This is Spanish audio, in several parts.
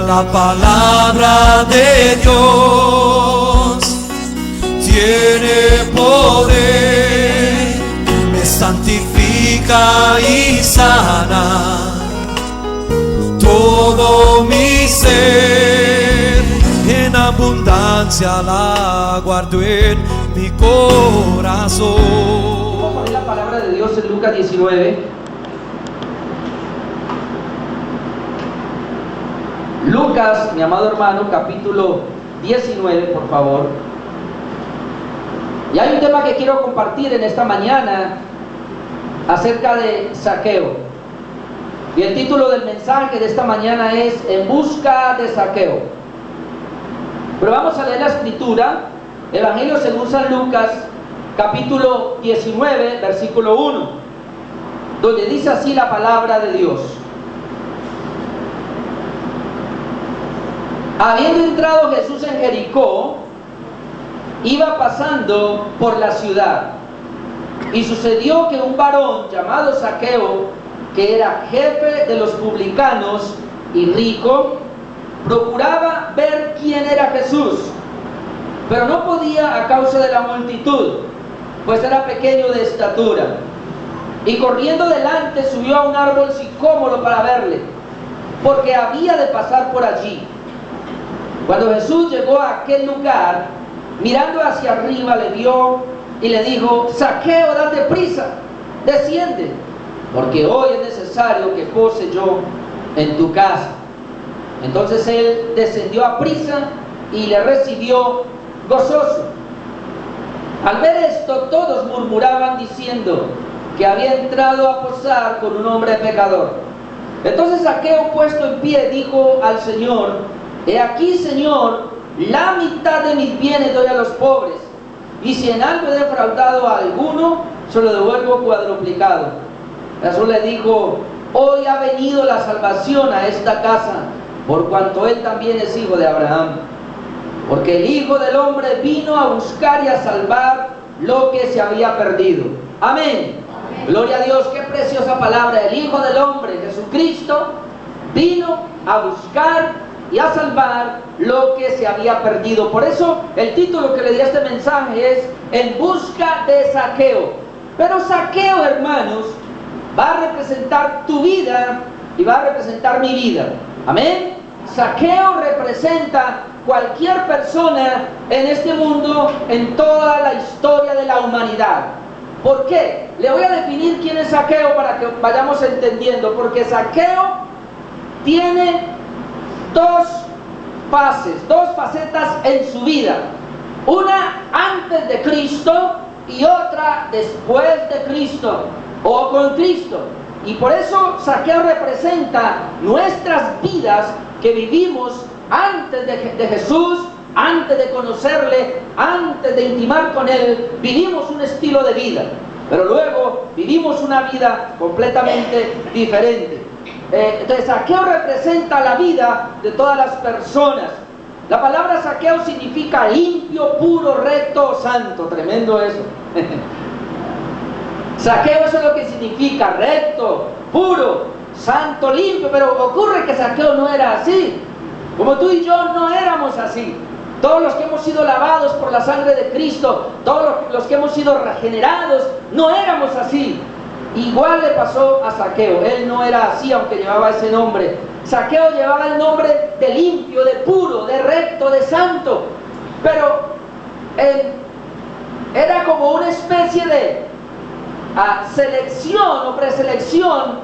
La palabra de Dios tiene poder, me santifica y sana todo mi ser. En abundancia la guardo en mi corazón. Vamos a ver la palabra de Dios en Lucas 19. Lucas, mi amado hermano, capítulo 19, por favor. Y hay un tema que quiero compartir en esta mañana acerca de Zaqueo. Y el título del mensaje de esta mañana es En busca de Zaqueo. Pero vamos a leer la escritura, Evangelio según San Lucas, capítulo 19, versículo 1, donde dice así la palabra de Dios. Habiendo entrado Jesús en Jericó, iba pasando por la ciudad, y sucedió que un varón llamado Zaqueo, que era jefe de los publicanos y rico, procuraba ver quién era Jesús, pero no podía a causa de la multitud, pues era pequeño de estatura. Y corriendo delante subió a un árbol sicómoro para verle, porque había de pasar por allí. Cuando Jesús llegó a aquel lugar, mirando hacia arriba le vio y le dijo: Zaqueo, date prisa, desciende, porque hoy es necesario que pose yo en tu casa. Entonces él descendió a prisa y le recibió gozoso. Al ver esto, todos murmuraban diciendo que había entrado a posar con un hombre pecador. Entonces Zaqueo, puesto en pie, dijo al Señor: He aquí, Señor, la mitad de mis bienes doy a los pobres, y si en algo he defraudado a alguno, se lo devuelvo cuadruplicado. Jesús le dijo: Hoy ha venido la salvación a esta casa, por cuanto él también es hijo de Abraham. Porque el Hijo del Hombre vino a buscar y a salvar lo que se había perdido. Amén. Amén. Gloria a Dios, qué preciosa palabra. El Hijo del Hombre, Jesucristo, vino a buscar y a salvar lo que se había perdido. Por eso el título que le di a este mensaje es En busca de Zaqueo. Pero Zaqueo, hermanos, va a representar tu vida y va a representar mi vida. Amén. Zaqueo representa cualquier persona en este mundo, en toda la historia de la humanidad. ¿Por qué? Le voy a definir quién es Zaqueo para que vayamos entendiendo. Porque Zaqueo tiene dos fases, dos facetas en su vida. Una antes de Cristo y otra después de Cristo o con Cristo. Y por eso Zaqueo representa nuestras vidas que vivimos antes de Jesús, antes de conocerle, antes de intimar con él. Vivimos un estilo de vida, pero luego vivimos una vida completamente diferente. Entonces Zaqueo representa la vida de todas las personas. La palabra Zaqueo significa limpio, puro, recto, santo. Tremendo eso. Zaqueo, eso es lo que significa: recto, puro, santo, limpio. Pero ocurre que Zaqueo no era así. Como tú y yo no éramos así. Todos los que hemos sido lavados por la sangre de Cristo, todos los que hemos sido regenerados, no éramos así. Igual le pasó a Zaqueo. Él no era así, aunque llevaba ese nombre. Zaqueo llevaba el nombre de limpio, de puro, de recto, de santo. Pero era como una especie de selección o preselección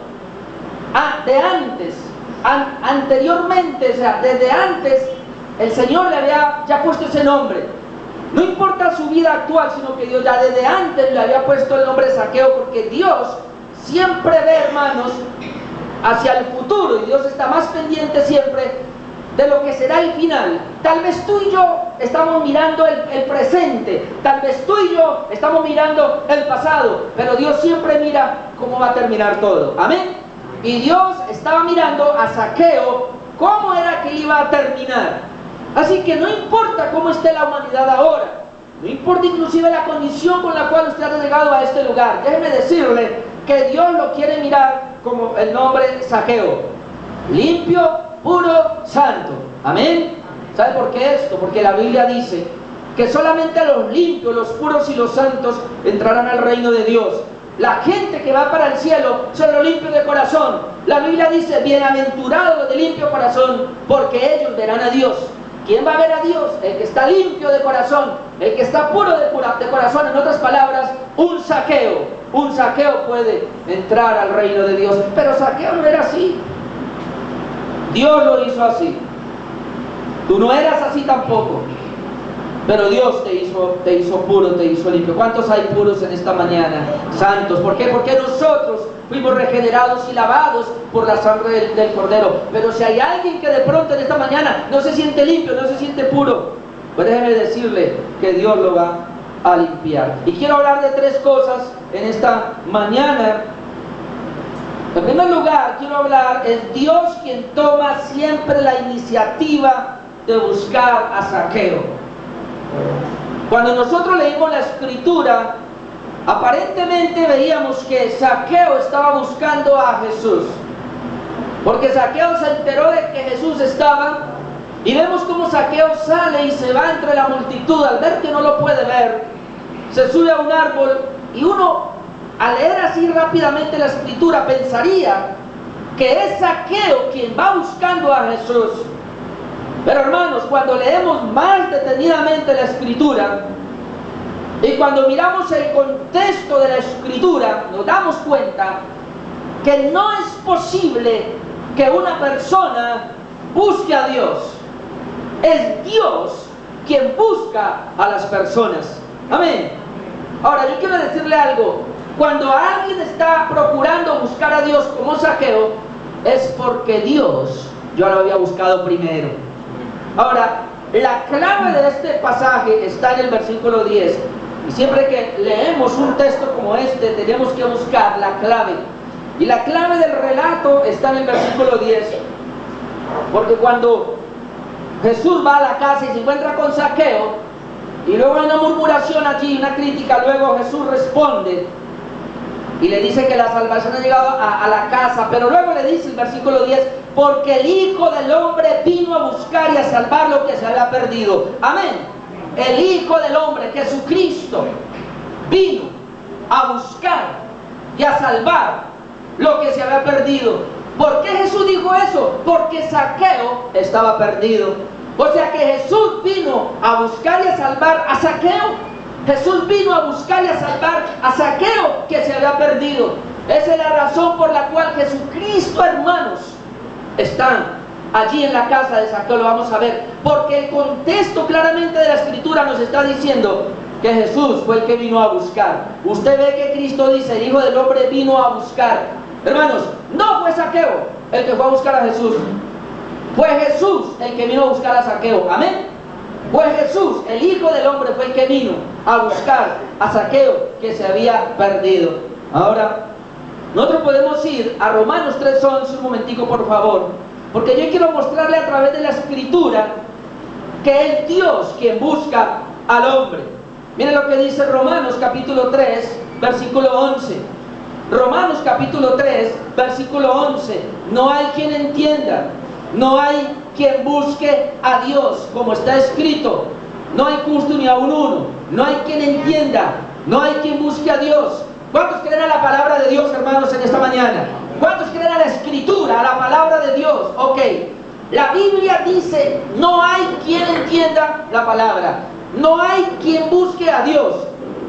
de antes. Anteriormente, o sea, desde antes, el Señor le había ya puesto ese nombre. No importa su vida actual, sino que Dios ya desde antes le había puesto el nombre de Zaqueo, porque Dios siempre ve, hermanos, hacia el futuro, y Dios está más pendiente siempre de lo que será el final. Tal vez tú y yo estamos mirando el presente, tal vez tú y yo estamos mirando el pasado, pero Dios siempre mira cómo va a terminar todo. Amén. Y Dios estaba mirando a Zaqueo cómo era que iba a terminar. Así que no importa cómo esté la humanidad ahora, no importa inclusive la condición con la cual usted ha llegado a este lugar, déjeme decirle que Dios lo quiere mirar como el nombre Zaqueo: limpio, puro, santo. Amén. ¿Sabe por qué esto? Porque la Biblia dice que solamente los limpios, los puros y los santos entrarán al reino de Dios. La gente que va para el cielo son los limpios de corazón. La Biblia dice, bienaventurados los de limpio corazón, porque ellos verán a Dios. ¿Quién va a ver a Dios? El que está limpio de corazón, el que está puro de corazón. En otras palabras, un Zaqueo puede entrar al reino de Dios. Pero Zaqueo no era así. Dios lo hizo así. Tú no eras así tampoco. Pero Dios te hizo puro, te hizo limpio. ¿Cuántos hay puros en esta mañana? Santos. ¿Por qué? Porque nosotros fuimos regenerados y lavados por la sangre del Cordero. Pero si hay alguien que de pronto en esta mañana no se siente limpio, no se siente puro, pues déjeme decirle que Dios lo va a limpiar. Y quiero hablar de tres cosas en esta mañana. En primer lugar, quiero hablar, es Dios quien toma siempre la iniciativa de buscar a Zaqueo. Cuando nosotros leímos la escritura, aparentemente veíamos que Zaqueo estaba buscando a Jesús, porque Zaqueo se enteró de que Jesús estaba, y vemos cómo Zaqueo sale y se va entre la multitud. Al ver que no lo puede ver, se sube a un árbol, y uno, al leer así rápidamente la escritura, pensaría que es Zaqueo quien va buscando a Jesús. Pero hermanos, cuando leemos más detenidamente la escritura y cuando miramos el contexto de la escritura, nos damos cuenta que no es posible que una persona busque a Dios. Es Dios quien busca a las personas. Amén. Ahora, yo quiero decirle algo. Cuando alguien está procurando buscar a Dios como Zaqueo, es porque Dios ya lo había buscado primero. Ahora, la clave de este pasaje está en el versículo 10. Y siempre que leemos un texto como este, tenemos que buscar la clave. Y la clave del relato está en el versículo 10. Porque cuando Jesús va a la casa y se encuentra con Zaqueo, y luego hay una murmuración allí, una crítica, luego Jesús responde y le dice que la salvación ha llegado a la casa, pero luego le dice el versículo 10, porque el Hijo del Hombre vino a buscar y a salvar lo que se había perdido. Amén. El Hijo del Hombre, Jesucristo, vino a buscar y a salvar lo que se había perdido. ¿Por qué Jesús dijo eso? Porque Zaqueo estaba perdido. O sea que Jesús vino a buscar y a salvar a Zaqueo. Jesús vino a buscar y a salvar a Zaqueo que se había perdido. Esa es la razón por la cual Jesucristo, hermanos, está allí en la casa de Zaqueo. Lo vamos a ver, porque el contexto claramente de la escritura nos está diciendo que Jesús fue el que vino a buscar. Usted ve que Cristo dice, el Hijo del Hombre vino a buscar. Hermanos, no fue Zaqueo el que fue a buscar a Jesús, fue Jesús el que vino a buscar a Zaqueo. Amén. Fue Jesús, el Hijo del Hombre, fue el que vino a buscar a Zaqueo que se había perdido. Ahora, nosotros podemos ir a Romanos 3:11, un momentico por favor, porque yo quiero mostrarle a través de la escritura que es Dios quien busca al hombre. Miren lo que dice Romanos capítulo 3, versículo 11. Romanos capítulo 3, versículo 11. No hay quien entienda, no hay quien busque a Dios, como está escrito, no hay justo ni aun uno, no hay quien entienda, no hay quien busque a Dios. ¿Cuántos creen a la palabra de Dios, hermanos, en esta mañana? ¿Cuántos creen a la escritura, a la palabra de Dios? Ok, la Biblia dice, no hay quien entienda la palabra, no hay quien busque a Dios.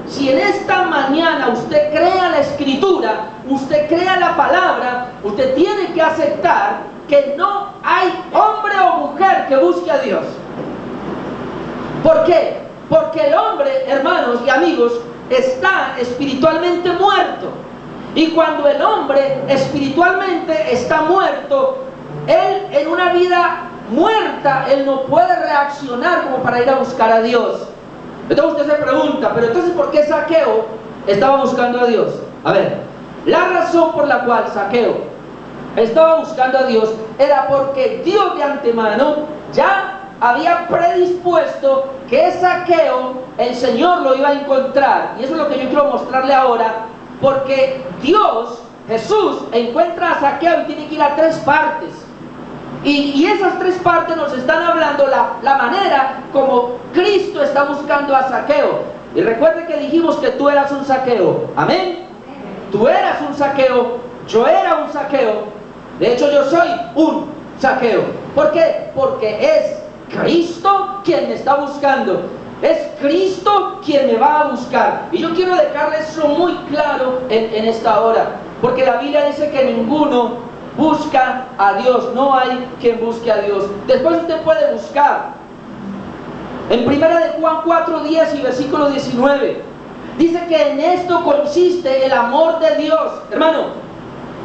Si en esta mañana usted cree a la escritura, usted cree a la palabra, usted tiene que aceptar que no hay hombre o mujer que busque a Dios. ¿Por qué? Porque el hombre, hermanos y amigos, está espiritualmente muerto. Y cuando el hombre espiritualmente está muerto, él en una vida muerta, él no puede reaccionar como para ir a buscar a Dios. Entonces usted se pregunta, pero entonces ¿por qué Zaqueo estaba buscando a Dios? A ver, la razón por la cual Zaqueo estaba buscando a Dios era porque Dios de antemano ya había predispuesto que Zaqueo, el Señor lo iba a encontrar. Y eso es lo que yo quiero mostrarle ahora, porque Dios, Jesús, encuentra a Zaqueo y tiene que ir a tres partes. Y esas tres partes nos están hablando la manera como Cristo está buscando a Zaqueo. Y recuerde que dijimos que tú eras un Zaqueo. Amén. Tú eras un Zaqueo, yo era un Zaqueo. De hecho, yo soy un Zaqueo. ¿Por qué? Porque es Cristo quien me está buscando. Es Cristo quien me va a buscar. Y yo quiero dejarle eso muy claro en esta hora. Porque la Biblia dice que ninguno busca a Dios. No hay quien busque a Dios. Después usted puede buscar. En 1 de Juan 4:10 y versículo 19. Dice que en esto consiste el amor de Dios. Hermano,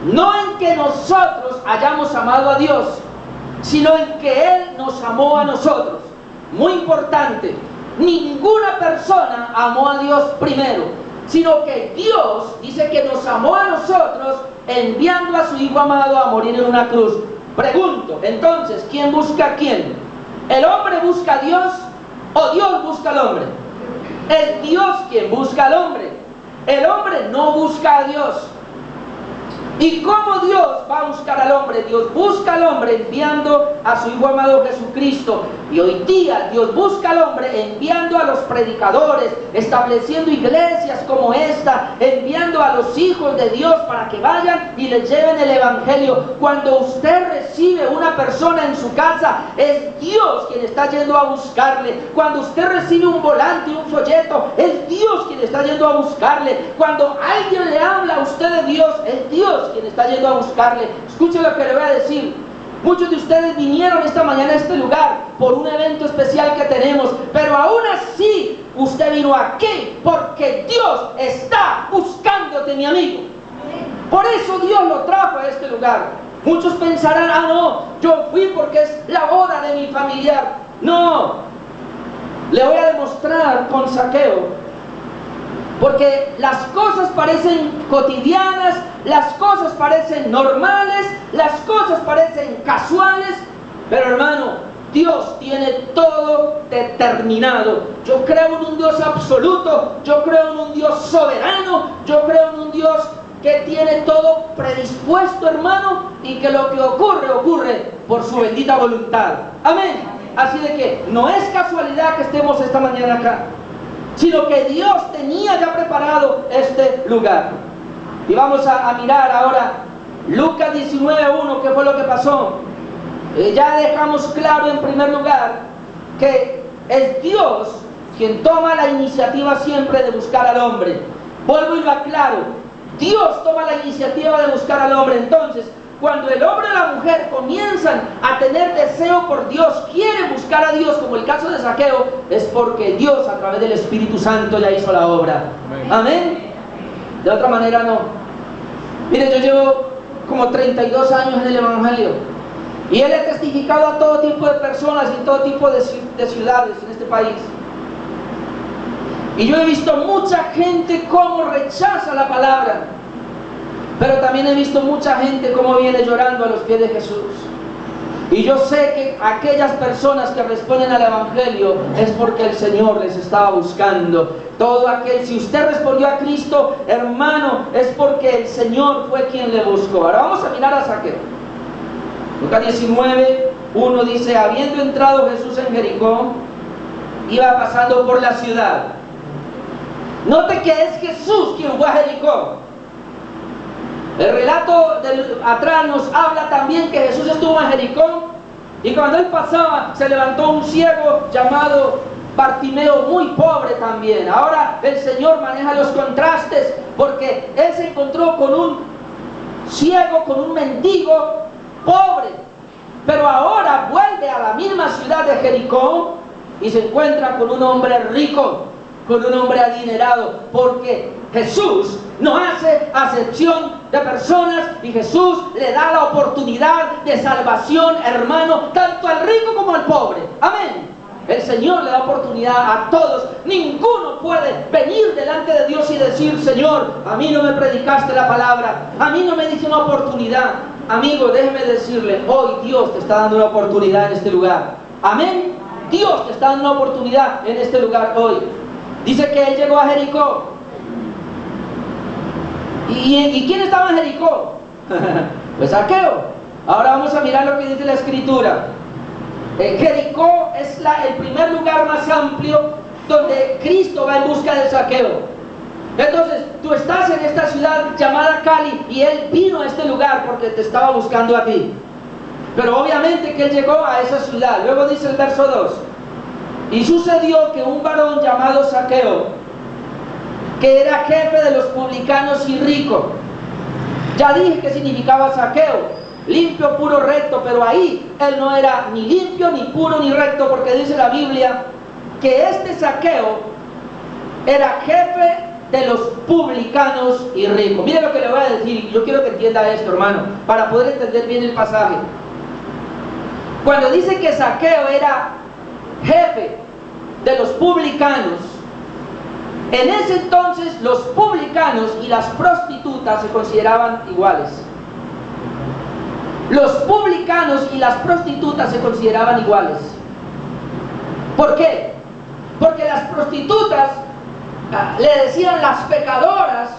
no en que nosotros hayamos amado a Dios, sino en que Él nos amó a nosotros. Muy importante. Ninguna persona amó a Dios primero, sino que Dios dice que nos amó a nosotros enviando a su Hijo amado a morir en una cruz. Pregunto, entonces, ¿quién busca a quién? ¿El hombre busca a Dios o Dios busca al hombre? Es Dios quien busca al hombre. El hombre no busca a Dios. ¿Y cómo Dios va a buscar al hombre? Dios busca al hombre enviando a su Hijo amado Jesucristo. Y hoy día Dios busca al hombre enviando a los predicadores, estableciendo iglesias como esta, enviando a los hijos de Dios para que vayan y les lleven el Evangelio. Cuando usted recibe una persona en su casa, es Dios quien está yendo a buscarle. Cuando usted recibe un volante, un folleto, es Dios quien está yendo a buscarle. Cuando alguien le habla a usted de Dios, es Dios quien está yendo a buscarle. Escuche lo que le voy a decir. Muchos de ustedes vinieron esta mañana a este lugar por un evento especial que tenemos, pero aún así usted vino aquí porque Dios está buscándote, mi amigo. Por eso Dios lo trajo a este lugar. Muchos pensarán, ah no, yo fui porque es la boda de mi familiar. No, le voy a demostrar con Zaqueo. Porque las cosas parecen cotidianas, las cosas parecen normales, las cosas parecen casuales, pero hermano, Dios tiene todo determinado. Yo creo en un Dios absoluto, yo creo en un Dios soberano, yo creo en un Dios que tiene todo predispuesto, hermano, y que lo que ocurre, ocurre por su bendita voluntad. Amén. Así de que no es casualidad que estemos esta mañana acá, sino que Dios tenía ya preparado este lugar. Y vamos a mirar ahora Lucas 19:1, ¿qué fue lo que pasó? Ya dejamos claro en primer lugar que es Dios quien toma la iniciativa siempre de buscar al hombre. Vuelvo y lo aclaro, Dios toma la iniciativa de buscar al hombre. Entonces, cuando el hombre y la mujer comienzan a tener deseo por Dios, quieren buscar a Dios, como el caso de Zaqueo, es porque Dios a través del Espíritu Santo ya hizo la obra. Amén. De otra manera no. Mire, yo llevo como 32 años en el Evangelio y él he testificado a todo tipo de personas y todo tipo de ciudades en este país. Y yo he visto mucha gente cómo rechaza la palabra, pero también he visto mucha gente cómo viene llorando a los pies de Jesús. Y yo sé que aquellas personas que responden al Evangelio es porque el Señor les estaba buscando. Todo aquel, si usted respondió a Cristo, hermano, es porque el Señor fue quien le buscó. Ahora vamos a mirar a Zaqueo. Lucas 19:1 dice, habiendo entrado Jesús en Jericó, iba pasando por la ciudad. Note que es Jesús quien fue a Jericó. El relato atrás nos habla también que Jesús estuvo en Jericó y cuando él pasaba se levantó un ciego llamado Bartimeo, muy pobre también. Ahora el Señor maneja los contrastes porque él se encontró con un ciego, con un mendigo pobre, pero ahora vuelve a la misma ciudad de Jericó y se encuentra con un hombre rico, con un hombre adinerado, porque Jesús no hace acepción de personas y Jesús le da la oportunidad de salvación, hermano, tanto al rico como al pobre. Amén. El Señor le da oportunidad a todos. Ninguno puede venir delante de Dios y decir, Señor, a mí no me predicaste la palabra, a mí no me diste una oportunidad. Amigo, déjeme decirle, hoy Dios te está dando una oportunidad en este lugar. Amén. Dios te está dando una oportunidad en este lugar hoy. Dice que él llegó a Jericó. ¿Y quién estaba en Jericó? Pues Zaqueo. Ahora vamos a mirar lo que dice la escritura. Jericó es el primer lugar más amplio donde Cristo va en busca de Zaqueo. Entonces, tú estás en esta ciudad llamada Cali y Él vino a este lugar porque te estaba buscando a ti. Pero obviamente que Él llegó a esa ciudad. Luego dice el verso 2. Y sucedió que un varón llamado Zaqueo, que era jefe de los publicanos y rico. Ya dije que significaba Zaqueo. Limpio, puro, recto, pero ahí él no era ni limpio, ni puro, ni recto, porque dice la Biblia que este Zaqueo era jefe de los publicanos y ricos. Mire lo que le voy a decir, yo quiero que entienda esto, hermano, para poder entender bien el pasaje. Cuando dice que Zaqueo era jefe de los publicanos, en ese entonces los publicanos y las prostitutas se consideraban iguales. Los publicanos y las prostitutas se consideraban iguales. ¿Por qué? Porque las prostitutas le decían las pecadoras.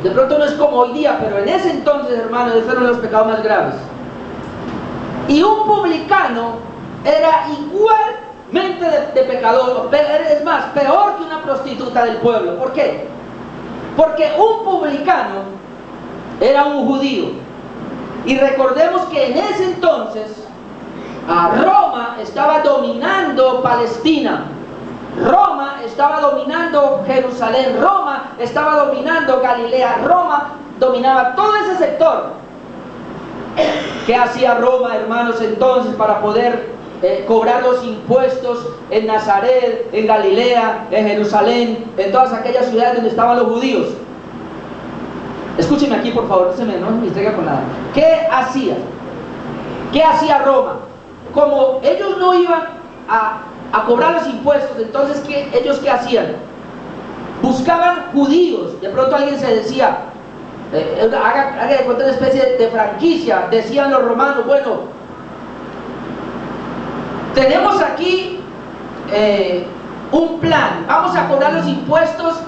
De pronto no es como hoy día, pero en ese entonces, hermano, esos eran los pecados más graves. Y un publicano era igualmente de pecador, es más, peor que una prostituta del pueblo. ¿Por qué? Porque un publicano era un judío. Y recordemos que en ese entonces Roma estaba dominando Palestina, Roma estaba dominando Jerusalén, Roma estaba dominando Galilea, Roma dominaba todo ese sector. ¿Qué hacía Roma, hermanos, entonces para poder cobrar los impuestos en Nazaret, en Galilea, en Jerusalén, en todas aquellas ciudades donde estaban los judíos? Escúcheme aquí, por favor, no me distraiga con nada. ¿Qué hacía? ¿Qué hacía Roma? Como ellos no iban a cobrar los impuestos, entonces ¿ellos qué hacían? Buscaban judíos. De pronto alguien se decía, haga de cuenta una especie de franquicia. Decían los romanos, bueno, tenemos aquí un plan, vamos a cobrar los impuestos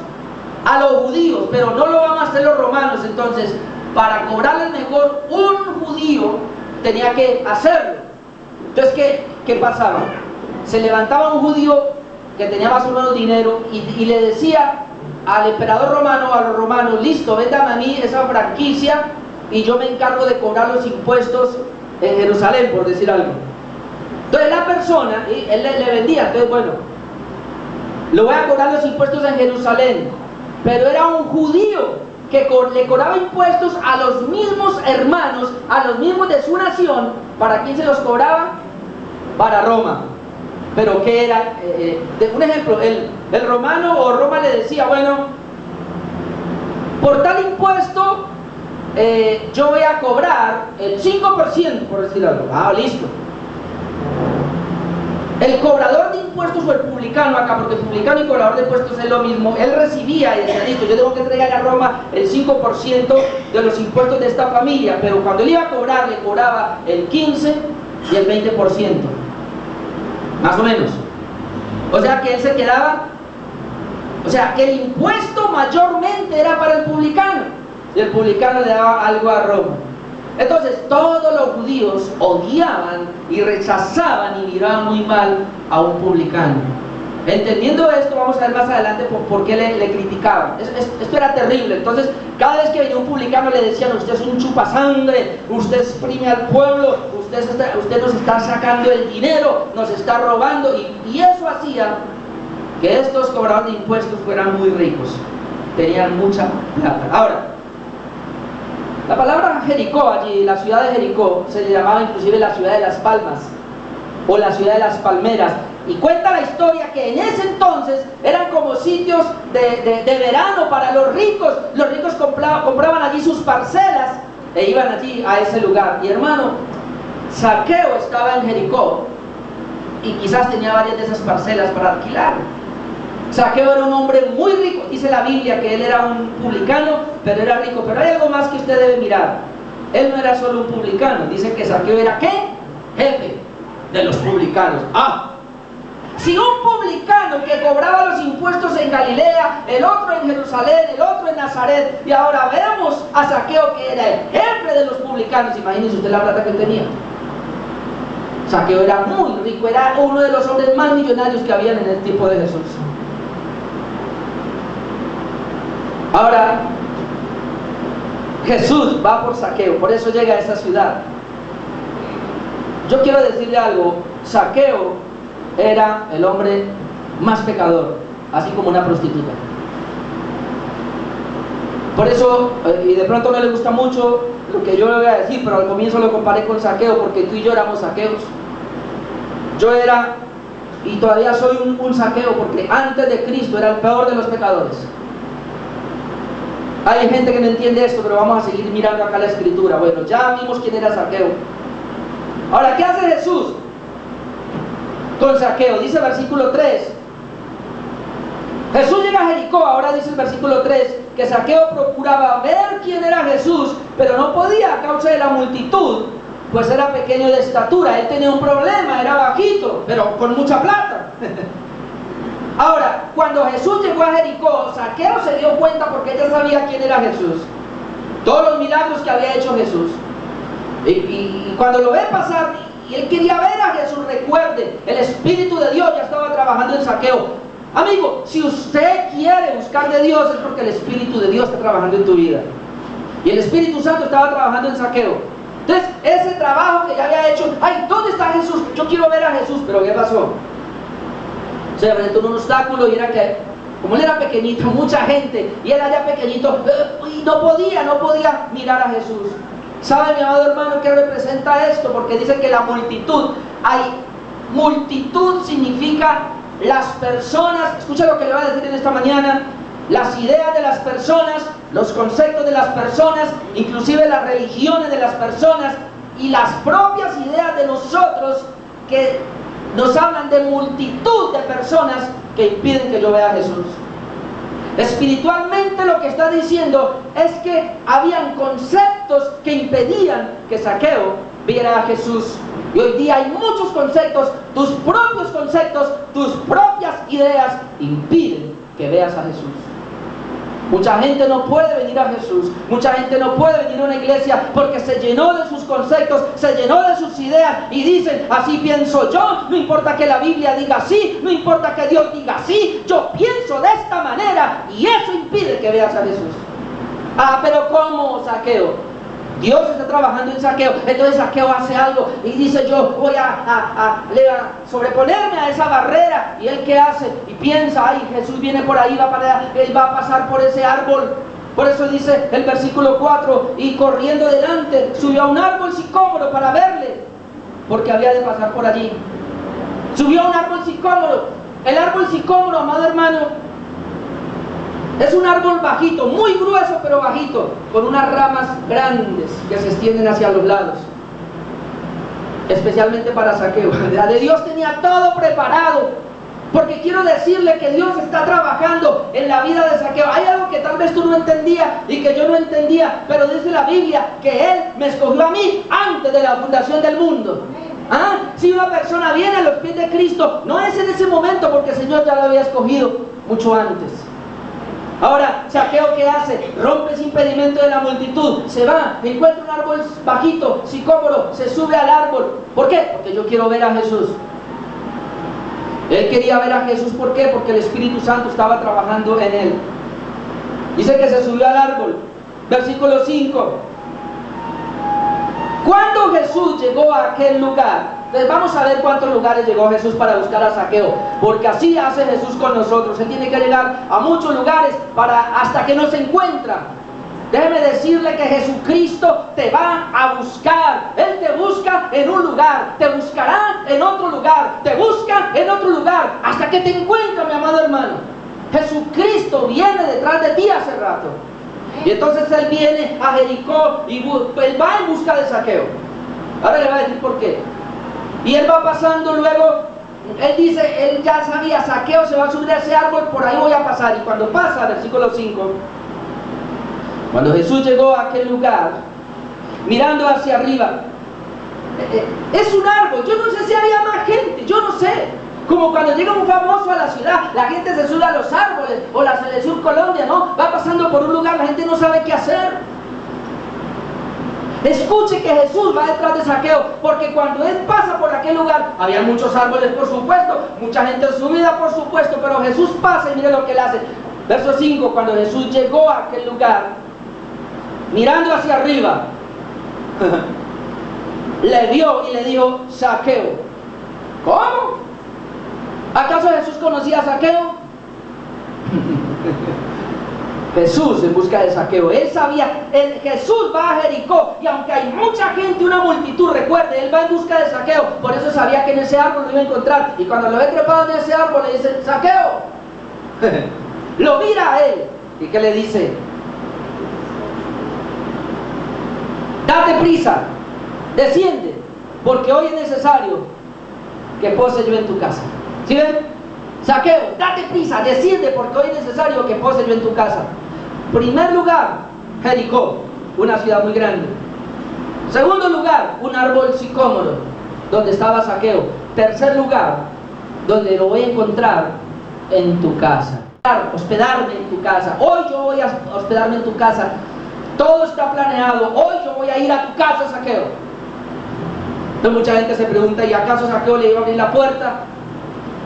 a los judíos, pero no lo van a hacer los romanos. Entonces, para cobrarles mejor, un judío tenía que hacerlo. Entonces, ¿qué pasaba? Se levantaba un judío que tenía más o menos dinero y le decía al emperador romano, a los romanos, listo, vendan a mí esa franquicia y yo me encargo de cobrar los impuestos en Jerusalén, por decir algo. Entonces la persona, él le vendía, entonces bueno, le voy a cobrar los impuestos en Jerusalén. Pero era un judío que le cobraba impuestos a los mismos hermanos, a los mismos de su nación. ¿Para quién se los cobraba? Para Roma. Pero ¿qué era? Un ejemplo, el romano o Roma le decía, bueno, por tal impuesto yo voy a cobrar el 5%, por decir algo. Ah, listo. El cobrador de impuestos o el publicano acá, porque el publicano y cobrador de impuestos es lo mismo, él recibía y decía, listo, yo tengo que entregar a Roma el 5% de los impuestos de esta familia, pero cuando él iba a cobrar, le cobraba el 15% y el 20%, más o menos. O sea que él se quedaba, o sea que el impuesto mayormente era para el publicano, y el publicano le daba algo a Roma. Entonces todos los judíos odiaban y rechazaban y miraban muy mal a un publicano. Entendiendo esto, vamos a ver más adelante por qué le criticaban. Esto era terrible. Entonces cada vez que venía un publicano le decían, usted es un chupasangre, usted exprime al pueblo, usted nos está sacando el dinero, nos está robando, y eso hacía que estos cobradores de impuestos fueran muy ricos, tenían mucha plata. Ahora, la palabra Jericó, allí, la ciudad de Jericó, se le llamaba inclusive la ciudad de las palmas o la ciudad de las palmeras, y cuenta la historia que en ese entonces eran como sitios de verano para los ricos. Los ricos compraban allí sus parcelas e iban allí a ese lugar. Y hermano, Zaqueo estaba en Jericó y quizás tenía varias de esas parcelas para alquilar. Zaqueo era un hombre muy rico. Dice la Biblia que él era un publicano, pero era rico. Pero hay algo más que usted debe mirar. Él no era solo un publicano. Dice que Zaqueo era ¿qué? Jefe de los publicanos. Si un publicano que cobraba los impuestos en Galilea, el otro en Jerusalén, el otro en Nazaret, y ahora vemos a Zaqueo que era el jefe de los publicanos, imagínense usted la plata que tenía. Zaqueo era muy rico, era uno de los hombres más millonarios que habían en el tiempo de Jesús. Ahora, Jesús va por Zaqueo, por eso llega a esa ciudad. Yo quiero decirle algo, Zaqueo era el hombre más pecador, así como una prostituta. Por eso, y de pronto no le gusta mucho lo que yo le voy a decir, pero al comienzo lo comparé con Zaqueo, porque tú y yo éramos Zaqueos. Yo era, y todavía soy un Zaqueo, porque antes de Cristo era el peor de los pecadores. Hay gente que no entiende esto, pero vamos a seguir mirando acá la escritura. Bueno, ya vimos quién era Zaqueo. Ahora, ¿qué hace Jesús con Zaqueo? Dice el versículo 3. Jesús llega a Jericó, ahora dice el versículo 3, que Zaqueo procuraba ver quién era Jesús, pero no podía a causa de la multitud, pues era pequeño de estatura. Él tenía un problema, era bajito, pero con mucha plata. Ahora, cuando Jesús llegó a Jericó, Zaqueo se dio cuenta porque ella sabía quién era Jesús, todos los milagros que había hecho Jesús. Y cuando lo ve pasar, y él quería ver a Jesús, recuerde, el Espíritu de Dios ya estaba trabajando en Zaqueo. Amigo, si usted quiere buscar de Dios, es porque el Espíritu de Dios está trabajando en tu vida. Y el Espíritu Santo estaba trabajando en Zaqueo. Entonces, ese trabajo que ya había hecho, ay, ¿dónde está Jesús? Yo quiero ver a Jesús, pero ¿qué pasó? Se presentó un obstáculo y era que, como él era pequeñito, mucha gente, y él allá pequeñito, y no podía mirar a Jesús. ¿Sabe, mi amado hermano, qué representa esto? Porque dice que la multitud, multitud significa las personas, escucha lo que le voy a decir en esta mañana, las ideas de las personas, los conceptos de las personas, inclusive las religiones de las personas y las propias ideas de nosotros que nos hablan de multitud de personas que impiden que yo vea a Jesús. Espiritualmente lo que está diciendo es que habían conceptos que impedían que Zaqueo viera a Jesús. Y hoy día hay muchos conceptos, tus propios conceptos, tus propias ideas impiden que veas a Jesús. Mucha gente no puede venir a Jesús, mucha gente no puede venir a una iglesia porque se llenó de sus conceptos, se llenó de sus ideas y dicen, así pienso yo, no importa que la Biblia diga así, no importa que Dios diga así, yo pienso de esta manera y eso impide que veas a Jesús. Ah, pero ¿cómo, Zaqueo? Dios está trabajando en Zaqueo, entonces Zaqueo hace algo y dice, yo voy a sobreponerme a esa barrera. ¿Y él qué hace? Y piensa, ay, Jesús viene por ahí, él va a pasar por ese árbol. Por eso dice el versículo 4, y corriendo delante, subió a un árbol sicómoro para verle, porque había de pasar por allí. Subió a un árbol sicómoro. El árbol sicómoro, amado hermano, es un árbol bajito, muy grueso pero bajito, con unas ramas grandes que se extienden hacia los lados. Especialmente para Zaqueo. La de Dios tenía todo preparado, porque quiero decirle que Dios está trabajando en la vida de Zaqueo. Hay algo que tal vez tú no entendías y que yo no entendía, pero dice la Biblia que Él me escogió a mí antes de la fundación del mundo. ¿Ah? Si una persona viene a los pies de Cristo, no es en ese momento, porque el Señor ya lo había escogido mucho antes. Ahora, Zaqueo, ¿qué hace? Rompe ese impedimento de la multitud, se va, encuentra un árbol bajito, sicómoro, se sube al árbol. ¿Por qué? Porque yo quiero ver a Jesús. Él quería ver a Jesús, ¿por qué? Porque el Espíritu Santo estaba trabajando en él. Dice que se subió al árbol. Versículo 5. Cuando Jesús llegó a aquel lugar, entonces vamos a ver cuántos lugares llegó Jesús para buscar a Zaqueo, porque así hace Jesús con nosotros. Él tiene que llegar a muchos lugares hasta que nos encuentra. Déjeme decirle que Jesucristo te va a buscar. Él te busca en un lugar, te buscará en otro lugar, te busca en otro lugar, hasta que te encuentra, mi amado hermano. Jesucristo viene detrás de ti hace rato. Y entonces Él viene a Jericó y Él va en busca de Zaqueo. Ahora le voy a decir por qué. Y Él va pasando luego, Él dice, Él ya sabía, Zaqueo se va a subir a ese árbol, por ahí voy a pasar. Y cuando pasa, versículo 5, cuando Jesús llegó a aquel lugar, mirando hacia arriba, es un árbol, yo no sé si había más gente, yo no sé. Como cuando llega un famoso a la ciudad, la gente se sube a los árboles, o la selección Colombia, ¿no? Va pasando por un lugar, la gente no sabe qué hacer. Escuche que Jesús va detrás de Zaqueo, porque cuando él pasa por aquel lugar, había muchos árboles por supuesto, mucha gente subida por supuesto, pero Jesús pasa y mire lo que él hace. Verso 5, cuando Jesús llegó a aquel lugar, mirando hacia arriba, le vio y le dijo: Zaqueo. ¿Cómo? ¿Acaso Jesús conocía a Zaqueo? Jesús en busca de Zaqueo. Él sabía, Jesús va a Jericó, y aunque hay mucha gente, una multitud, recuerde, él va en busca de Zaqueo. Por eso sabía que en ese árbol lo iba a encontrar. Y cuando lo ve trepado en ese árbol, le dice: Zaqueo. Lo mira a él. ¿Y qué le dice? Date prisa, desciende, porque hoy es necesario que pose yo en tu casa. ¿Sí ven? Zaqueo, date prisa, desciende, porque hoy es necesario que pose yo en tu casa. Primer lugar, Jericó, una ciudad muy grande. Segundo lugar, un árbol sicómoro, donde estaba Zaqueo. Tercer lugar, donde lo voy a encontrar, en tu casa. Hospedarme en tu casa. Hoy yo voy a hospedarme en tu casa. Todo está planeado. Hoy yo voy a ir a tu casa, Zaqueo. Entonces mucha gente se pregunta: ¿y acaso Zaqueo le iba a abrir la puerta?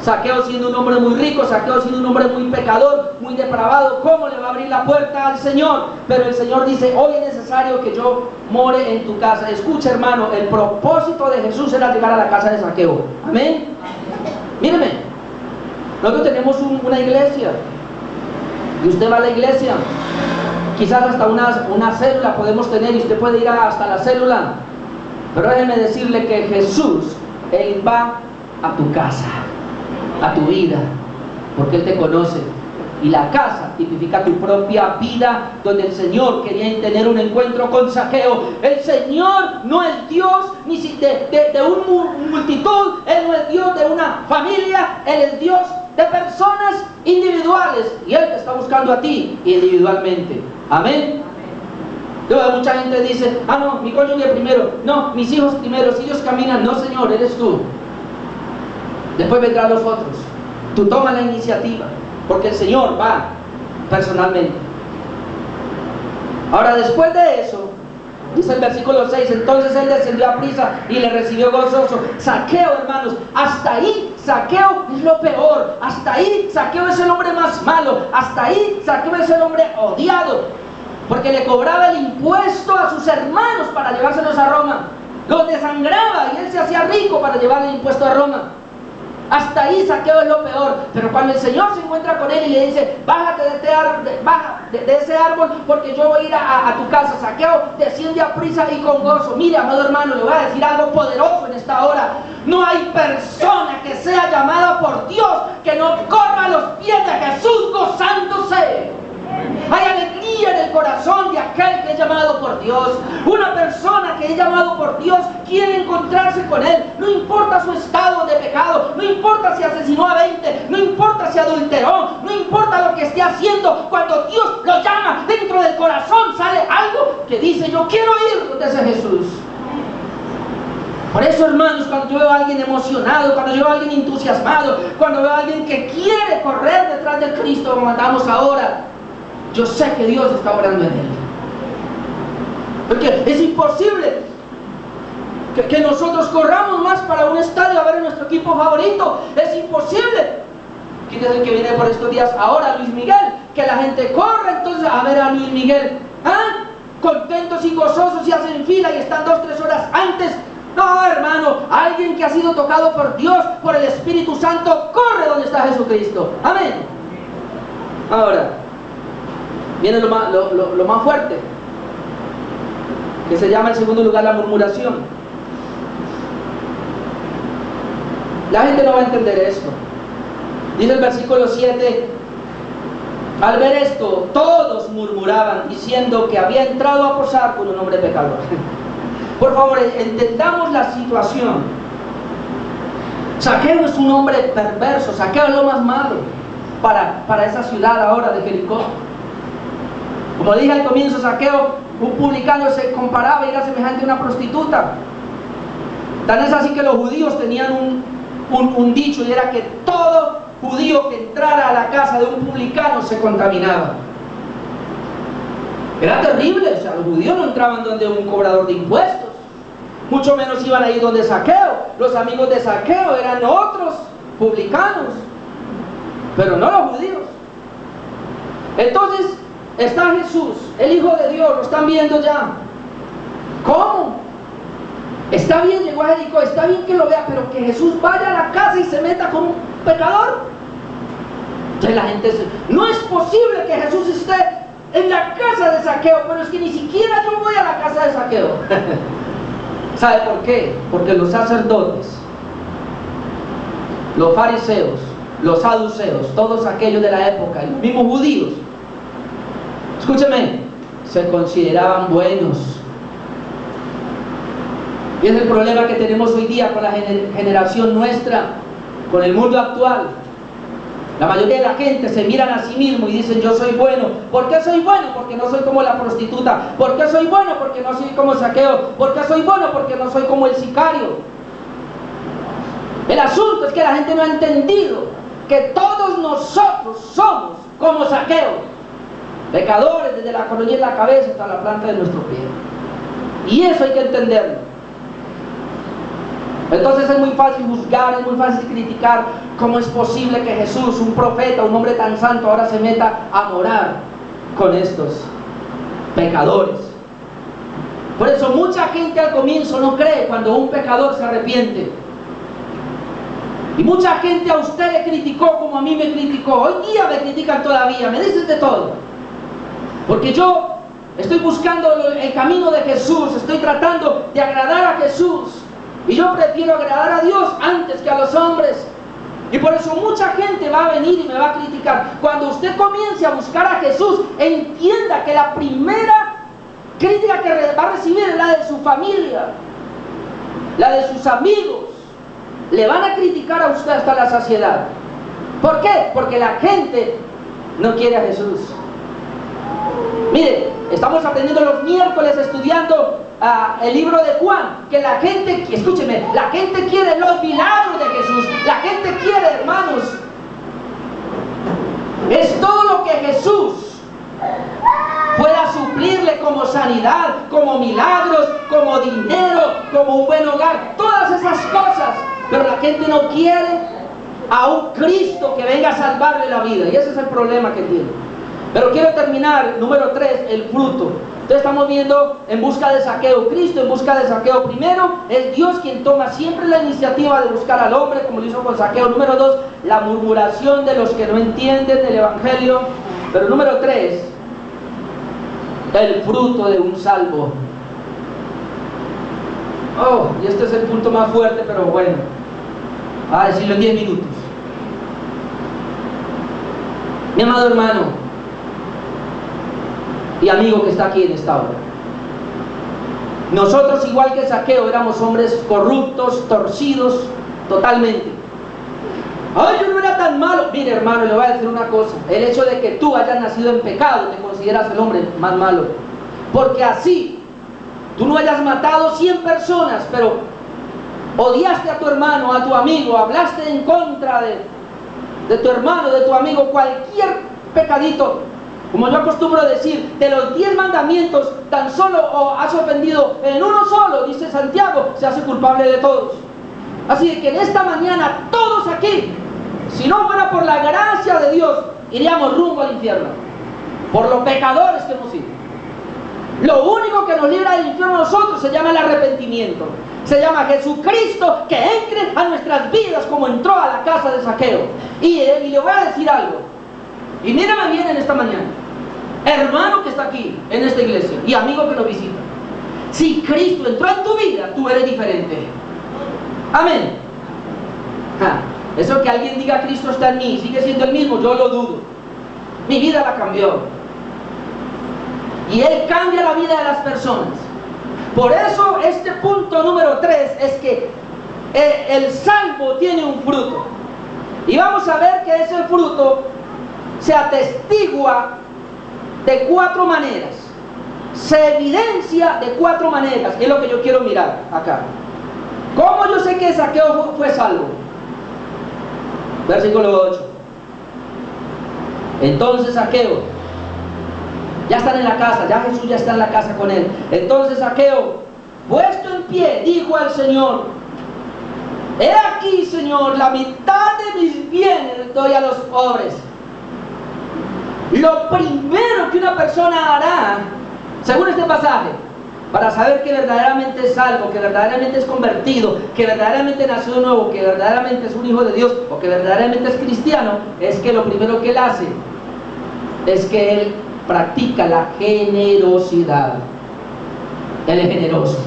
Zaqueo, siendo un hombre muy rico, Zaqueo siendo un hombre muy pecador, muy depravado, ¿cómo le va a abrir la puerta al Señor? Pero el Señor dice: hoy es necesario que yo more en tu casa. Escucha, hermano, el propósito de Jesús era llegar a la casa de Zaqueo. Amén. Míreme, nosotros tenemos una iglesia, y usted va a la iglesia, quizás hasta una célula podemos tener, y usted puede ir hasta la célula, pero déjeme decirle que Jesús, Él va a tu casa, a tu vida, porque Él te conoce. Y la casa tipifica tu propia vida, donde el Señor quería tener un encuentro con Zaqueo. El Señor no es Dios ni de una multitud, Él no es Dios de una familia, Él es Dios de personas individuales, y Él te está buscando a ti individualmente. Amén. Luego mucha gente dice: ah, no, mi cónyuge primero, no, mis hijos primero, si ellos caminan. No, Señor, eres tú. Después vendrán los otros. Tú toma la iniciativa, porque el Señor va personalmente. Ahora, después de eso, dice el versículo 6: entonces él descendió a prisa y le recibió gozoso. Zaqueo, hermanos, hasta ahí Zaqueo es lo peor. Hasta ahí Zaqueo es el hombre más malo. Hasta ahí Zaqueo es el hombre odiado, porque le cobraba el impuesto a sus hermanos para llevárselos a Roma. Los desangraba y él se hacía rico para llevar el impuesto a Roma. Hasta ahí Zaqueo es lo peor. Pero cuando el Señor se encuentra con él y le dice: bájate de ese árbol, porque yo voy a ir a tu casa, Zaqueo desciende a prisa y con gozo. Mire, amado hermano, le voy a decir algo poderoso en esta hora. No hay persona que sea llamada por Dios que no corra a los pies de Jesús gozándose. Hay alegría en el corazón de aquel que es llamado por Dios. Una persona que es llamado por Dios quiere encontrarse con Él. No importa su estado de pecado, no importa si asesinó a 20, no importa si adulteró, no importa lo que esté haciendo. Cuando Dios lo llama, dentro del corazón sale algo que dice: yo quiero ir donde ese Jesús. Por eso, hermanos, cuando yo veo a alguien emocionado, cuando yo veo a alguien entusiasmado, cuando veo a alguien que quiere correr detrás de Cristo, como andamos ahora, yo sé que Dios está obrando en él. Porque es imposible que nosotros corramos más para un estadio a ver a nuestro equipo favorito. Es imposible. ¿Quién es el que viene por estos días? Ahora Luis Miguel. Que la gente corre entonces a ver a Luis Miguel. ¿Ah? Contentos y gozosos, y hacen fila y están 2-3 horas antes. No, hermano, alguien que ha sido tocado por Dios, por el Espíritu Santo, corre donde está Jesucristo. Amén. Ahora viene lo más fuerte, que se llama en segundo lugar la murmuración. La gente no va a entender esto. Dice el versículo 7: al ver esto, todos murmuraban, diciendo que había entrado a posar con un hombre pecador. Por favor, entendamos la situación. Zaqueo es un hombre perverso. Zaqueo es lo más malo para esa ciudad ahora de Jericó. Como dije al comienzo, Zaqueo, un publicano, se comparaba y era semejante a una prostituta. Tan es así que los judíos tenían un dicho, y era que todo judío que entrara a la casa de un publicano se contaminaba. Era terrible, o sea, los judíos no entraban donde un cobrador de impuestos, mucho menos iban a ir donde Zaqueo. Los amigos de Zaqueo eran otros publicanos, pero no los judíos. Entonces está Jesús, el Hijo de Dios, lo están viendo ya. ¿Cómo? Está bien, llegó a Jericó, está bien que lo vea, pero que Jesús vaya a la casa y se meta con un pecador. Entonces la gente dice, no es posible que Jesús esté en la casa de Zaqueo, pero es que ni siquiera yo voy a la casa de Zaqueo. ¿Sabe por qué? Porque los sacerdotes, los fariseos, los saduceos, todos aquellos de la época, los mismos judíos, escúcheme, se consideraban buenos. Y es el problema que tenemos hoy día con la generación nuestra, con el mundo actual. La mayoría de la gente se miran a sí mismo y dicen, yo soy bueno. ¿Por qué soy bueno? Porque no soy como la prostituta. ¿Por qué soy bueno? Porque no soy como Zaqueo. ¿Por qué soy bueno? Porque no soy como el sicario. El asunto es que la gente no ha entendido que todos nosotros somos como Zaqueo, pecadores desde la coronilla de la cabeza hasta la planta de nuestro pie. Y eso hay que entenderlo. Entonces es muy fácil juzgar, es muy fácil criticar. ¿Cómo es posible que Jesús, un profeta, un hombre tan santo, ahora se meta a morar con estos pecadores? Por eso mucha gente al comienzo no cree cuando un pecador se arrepiente. Y mucha gente a usted le criticó como a mí me criticó. Hoy día me critican todavía, me dicen de todo. Porque yo estoy buscando el camino de Jesús, estoy tratando de agradar a Jesús. Y yo prefiero agradar a Dios antes que a los hombres. Y por eso mucha gente va a venir y me va a criticar. Cuando usted comience a buscar a Jesús, entienda que la primera crítica que va a recibir es la de su familia, la de sus amigos. Le van a criticar a usted hasta la saciedad. ¿Por qué? Porque la gente no quiere a Jesús. Mire, estamos aprendiendo los miércoles estudiando el libro de Juan, que la gente, escúcheme, la gente quiere los milagros de Jesús, la gente quiere, hermanos, es todo lo que Jesús pueda suplirle como sanidad, como milagros, como dinero, como un buen hogar, todas esas cosas, pero la gente no quiere a un Cristo que venga a salvarle la vida, y ese es el problema que tiene. Pero quiero terminar, número 3, el fruto. Entonces estamos viendo en busca de Zaqueo, Cristo en busca de Zaqueo. Primero, es Dios quien toma siempre la iniciativa de buscar al hombre, como lo hizo con Zaqueo. Número 2, la murmuración de los que no entienden del Evangelio. Pero número 3, el fruto de un salvo. Oh, y este es el punto más fuerte, pero bueno, a decirlo en 10 minutos. Mi amado hermano y amigo que está aquí en esta hora, nosotros, igual que Zaqueo, éramos hombres corruptos, torcidos totalmente. Ay, yo no era tan malo. Mire, hermano, le voy a decir una cosa: el hecho de que tú hayas nacido en pecado te consideras el hombre más malo, porque así tú no hayas matado 100 personas, pero odiaste a tu hermano, a tu amigo, hablaste en contra de tu hermano, de tu amigo, cualquier pecadito. Como yo acostumbro decir, de los 10 mandamientos, tan solo has ofendido en uno solo, dice Santiago, se hace culpable de todos. Así que en esta mañana, todos aquí, si no fuera por la gracia de Dios, iríamos rumbo al infierno, por los pecadores que hemos sido. Lo único que nos libra del infierno a nosotros se llama el arrepentimiento. Se llama Jesucristo, que entre a nuestras vidas como entró a la casa de Zaqueo. Y le voy a decir algo, y mírame bien en esta mañana, hermano que está aquí en esta iglesia y amigo que nos visita. Si Cristo entró en tu vida, tú eres diferente. Amén. Eso que alguien diga Cristo está en mí, sigue siendo el mismo, yo lo dudo. Mi vida la cambió. Y Él cambia la vida de las personas. Por eso este punto número 3 es que el salvo tiene un fruto. Y vamos a ver que ese fruto se atestigua de 4 maneras, se evidencia de 4 maneras, que es lo que yo quiero mirar acá. ¿Cómo yo sé que Zaqueo fue salvo? Versículo 8. Entonces Zaqueo, ya están en la casa, ya Jesús ya está en la casa con él. Entonces Zaqueo, puesto en pie, dijo al Señor: he aquí, Señor, la mitad de mis bienes doy a los pobres. Lo primero que una persona hará, según este pasaje, para saber que verdaderamente es salvo, que verdaderamente es convertido, que verdaderamente nació de nuevo, que verdaderamente es un hijo de Dios, o que verdaderamente es cristiano, es que lo primero que él hace es que él practica la generosidad. Él es generoso.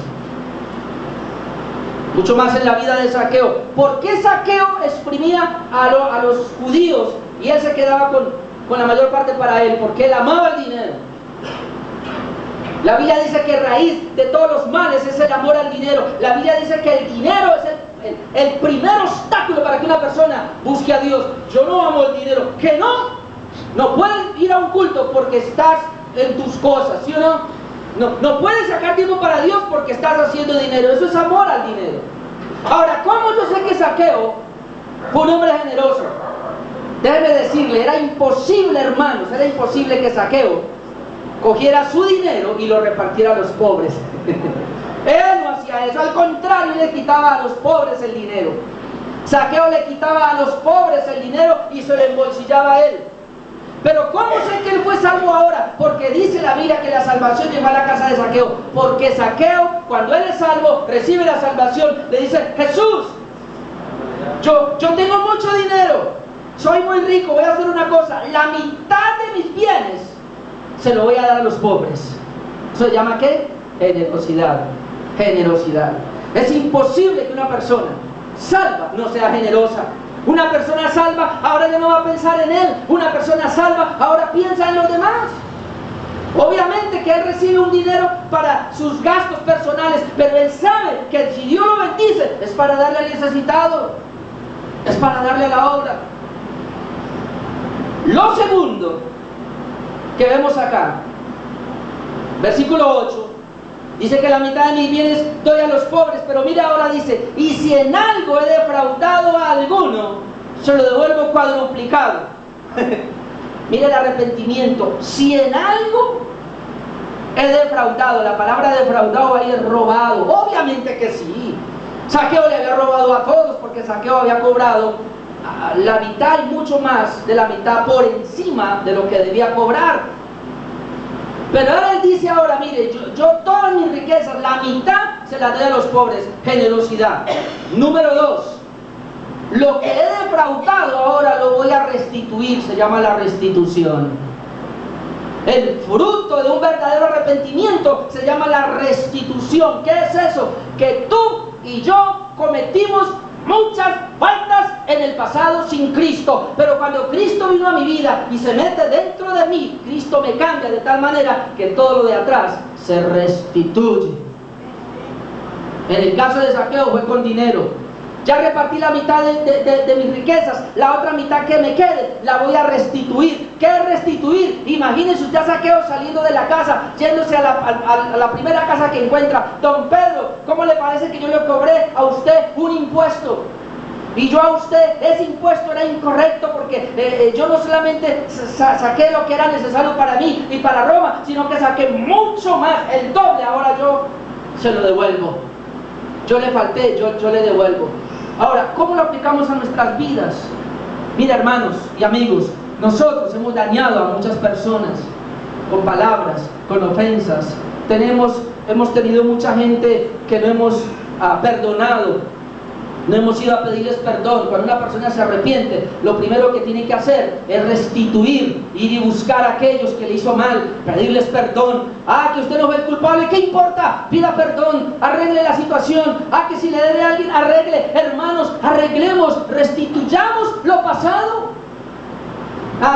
Mucho más en la vida de Zaqueo. ¿Por qué Zaqueo exprimía a los judíos y él se quedaba con la mayor parte para él? Porque él amaba el dinero. La Biblia dice que raíz de todos los males es el amor al dinero. La Biblia dice que el dinero es el primer obstáculo para que una persona busque a Dios. Yo no amo el dinero. Que no puedes ir a un culto porque estás en tus cosas, ¿sí o no? No puedes sacar tiempo para Dios porque estás haciendo dinero. Eso es amor al dinero. Ahora, ¿cómo yo sé que Zaqueo fue un hombre generoso? Déjeme decirle, era imposible, hermanos, era imposible que Zaqueo cogiera su dinero y lo repartiera a los pobres. Él no hacía eso, al contrario, le quitaba a los pobres el dinero. Zaqueo le quitaba a los pobres el dinero y se lo embolsillaba a él. Pero ¿cómo sé que él fue salvo ahora? Porque dice la Biblia que la salvación llegó a la casa de Zaqueo. Porque Zaqueo, cuando él es salvo, recibe la salvación, le dice: Jesús, yo tengo mucho dinero, soy muy rico, voy a hacer una cosa, la mitad de mis bienes se lo voy a dar a los pobres. ¿Eso se llama qué? Generosidad. Generosidad. Es imposible que una persona salva no sea generosa. Una persona salva ahora ya no va a pensar en él. Una persona salva ahora piensa en los demás. Obviamente que él recibe un dinero para sus gastos personales, pero él sabe que si Dios lo bendice es para darle al necesitado, es para darle a la obra. Lo segundo que vemos acá, versículo 8, dice que la mitad de mis bienes doy a los pobres, pero mira ahora dice: y si en algo he defraudado a alguno, se lo devuelvo cuadruplicado. Mira el arrepentimiento. Si en algo he defraudado, la palabra defraudado ahí es robado. Obviamente que sí. Zaqueo le había robado a todos, porque Zaqueo había cobrado la mitad y mucho más de la mitad por encima de lo que debía cobrar. Pero ahora él dice: ahora mire, yo todas mis riquezas, la mitad se las doy a los pobres. Generosidad. Número 2, lo que he defraudado ahora lo voy a restituir. Se llama la restitución. El fruto de un verdadero arrepentimiento se llama la restitución. ¿Qué es eso? Que tú y yo cometimos muchas faltas en el pasado sin Cristo, pero cuando Cristo vino a mi vida y se mete dentro de mí, Cristo me cambia de tal manera que todo lo de atrás se restituye. En el caso de Zaqueo fue con dinero. Ya repartí la mitad de mis riquezas, la otra mitad que me quede la voy a restituir. ¿Qué es restituir? Imagínense usted a Zaqueo saliendo de la casa, yéndose a la primera casa que encuentra. Don Pedro, ¿cómo le parece que yo le cobré a usted un impuesto? Y yo a usted, ese impuesto era incorrecto porque yo no solamente saqué lo que era necesario para mí y para Roma, sino que saqué mucho más, el doble. Ahora yo se lo devuelvo. Yo le falté, yo le devuelvo. Ahora, ¿cómo lo aplicamos a nuestras vidas? Mira, hermanos y amigos, nosotros hemos dañado a muchas personas con palabras, con ofensas. Hemos tenido mucha gente que no hemos perdonado. No hemos ido a pedirles perdón. Cuando una persona se arrepiente, lo primero que tiene que hacer es restituir, ir y buscar a aquellos que le hizo mal, pedirles perdón. Que usted no fue el culpable, ¿qué importa? Pida perdón, arregle la situación. Que si le debe a alguien, arregle. Hermanos, arreglemos, restituyamos lo pasado.